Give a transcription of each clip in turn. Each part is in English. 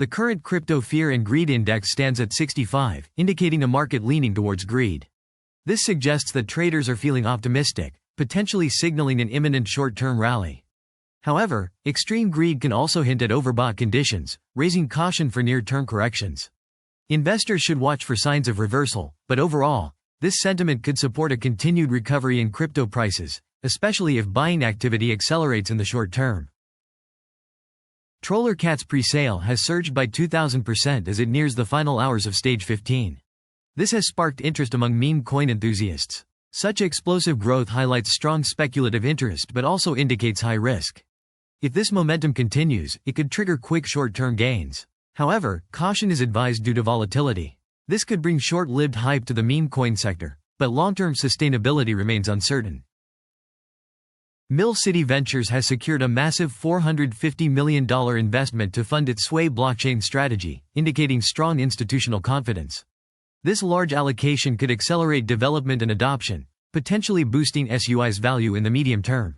The current crypto fear and greed index stands at 65, indicating a market leaning towards greed. This suggests that traders are feeling optimistic, potentially signaling an imminent short-term rally. However, extreme greed can also hint at overbought conditions, raising caution for near-term corrections. Investors should watch for signs of reversal, but overall, this sentiment could support a continued recovery in crypto prices, especially if buying activity accelerates in the short term. Troller Cat's presale has surged by 2,000% as it nears the final hours of Stage 15. This has sparked interest among meme coin enthusiasts. Such explosive growth highlights strong speculative interest but also indicates high risk. If this momentum continues, it could trigger quick short-term gains. However, caution is advised due to volatility. This could bring short-lived hype to the meme coin sector, but long-term sustainability remains uncertain. Mill City Ventures has secured a massive $450 million investment to fund its Sway blockchain strategy, indicating strong institutional confidence. This large allocation could accelerate development and adoption, potentially boosting SUI's value in the medium term.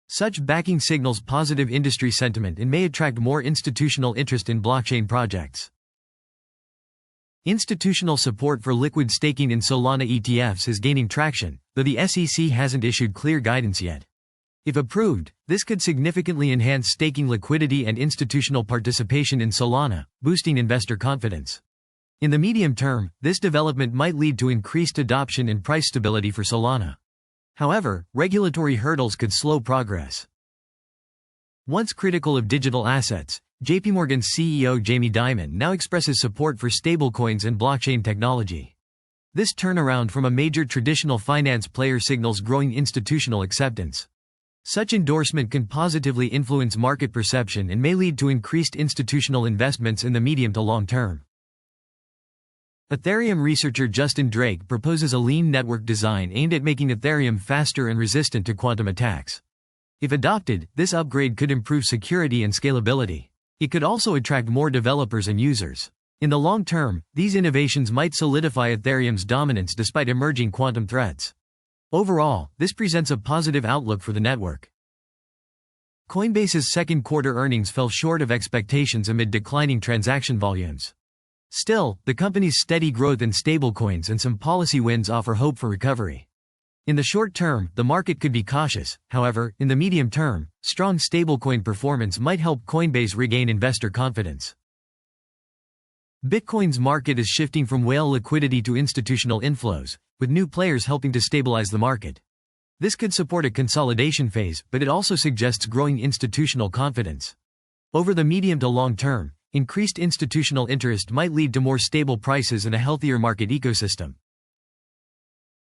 Such backing signals positive industry sentiment and may attract more institutional interest in blockchain projects. Institutional support for liquid staking in Solana ETFs is gaining traction, though the SEC hasn't issued clear guidance yet. If approved, this could significantly enhance staking liquidity and institutional participation in Solana, boosting investor confidence. In the medium term, this development might lead to increased adoption and price stability for Solana. However, regulatory hurdles could slow progress. Once critical of digital assets, JPMorgan's CEO Jamie Dimon now expresses support for stablecoins and blockchain technology. This turnaround from a major traditional finance player signals growing institutional acceptance. Such endorsement can positively influence market perception and may lead to increased institutional investments in the medium to long term. Ethereum researcher Justin Drake proposes a lean network design aimed at making Ethereum faster and resistant to quantum attacks. If adopted, this upgrade could improve security and scalability. It could also attract more developers and users. In the long term, these innovations might solidify Ethereum's dominance despite emerging quantum threats. Overall, this presents a positive outlook for the network. Coinbase's second quarter earnings fell short of expectations amid declining transaction volumes. Still, the company's steady growth in stablecoins and some policy wins offer hope for recovery. In the short term, the market could be cautious. However, in the medium term, strong stablecoin performance might help Coinbase regain investor confidence. Bitcoin's market is shifting from whale liquidity to institutional inflows, with new players helping to stabilize the market. This could support a consolidation phase, but it also suggests growing institutional confidence. Over the medium to long term, increased institutional interest might lead to more stable prices and a healthier market ecosystem.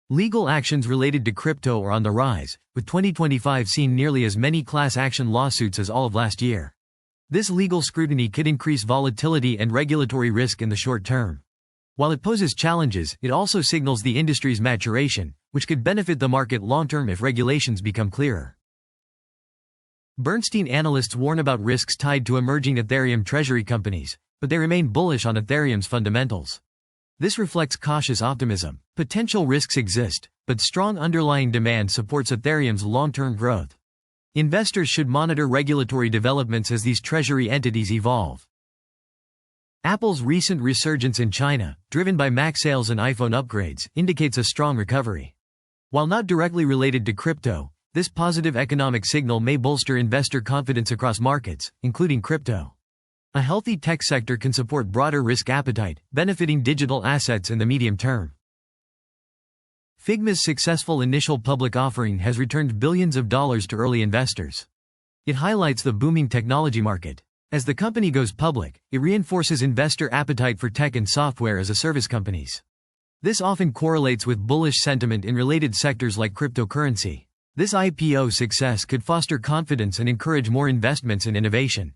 Legal actions related to crypto are on the rise, with 2025 seeing nearly as many class action lawsuits as all of last year. This legal scrutiny could increase volatility and regulatory risk in the short term. While it poses challenges, it also signals the industry's maturation, which could benefit the market long-term if regulations become clearer. Bernstein analysts warn about risks tied to emerging Ethereum treasury companies, but they remain bullish on Ethereum's fundamentals. This reflects cautious optimism. Potential risks exist, but strong underlying demand supports Ethereum's long-term growth. Investors should monitor regulatory developments as these treasury entities evolve. Apple's recent resurgence in China, driven by Mac sales and iPhone upgrades, indicates a strong recovery. While not directly related to crypto, this positive economic signal may bolster investor confidence across markets, including crypto. A healthy tech sector can support broader risk appetite, benefiting digital assets in the medium term. Figma's successful initial public offering has returned billions of dollars to early investors. It highlights the booming technology market. As the company goes public, it reinforces investor appetite for tech and software as a service companies. This often correlates with bullish sentiment in related sectors like cryptocurrency. This IPO success could foster confidence and encourage more investments in innovation.